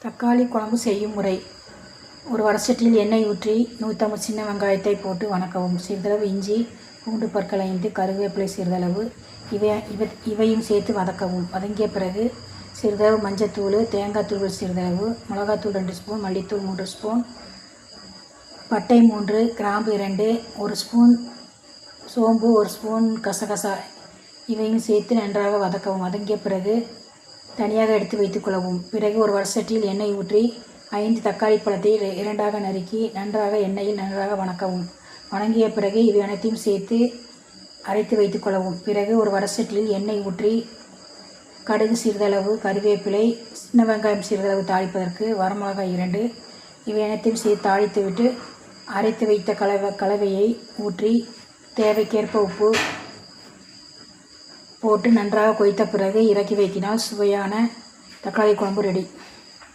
தக்காளி குழம்பு செய்யும் முறை. ஒரு வடசட்டியில் எண்ணெய் ஊற்றி 150 சின்ன வெங்காயத்தை போட்டு வணக்கவும். சிறிதளவு இஞ்சி பூண்டு பற்கள் 5, கருவேப்பிலை சிறிதளவு இவையும் சேர்த்து வதக்கவும். வதங்கிய பிறகு சிறிதளவு மஞ்சத்தூள், தேங்காய் தூள் சிறிதளவு, மிளகாத்தூள் 2 ஸ்பூன், மல்லித்தூள் 3 ஸ்பூன், பட்டை 3, கிராம்பு 2, 1 ஸ்பூன் சோம்பு, 1 ஸ்பூன் கசகசா இவையும் சேர்த்து நன்றாக வதக்கவும். வதங்கிய பிறகு தனியாக எடுத்து வைத்துக்கொள்ளவும். பிறகு ஒரு வடசட்டியில் எண்ணெய் ஊற்றி 5 தக்காளி பழத்தை 2ஆக நறுக்கி எண்ணெயில் நன்றாக வணக்கவும். வணங்கிய பிறகு இவை அனைத்தையும் சேர்த்து அரைத்து வைத்துக்கொள்ளவும். பிறகு ஒரு வடசட்டியில் எண்ணெய் ஊற்றி கடுகு சிறிதளவு, கருவேப்பிலை, சின்ன வெங்காயம் சிறிதளவு தாளிப்பதற்கு, வரமிளகாய் 2 இவை அனைத்தையும் சேர்த்து தாளித்துவிட்டு அரைத்து வைத்த கலவையை ஊற்றி தேவைக்கேற்ப உப்பு போட்டு நன்றாக கொதித்த பிறகு இறக்கி வைக்கினால் சுவையான தக்காளி குழம்பு ரெடி.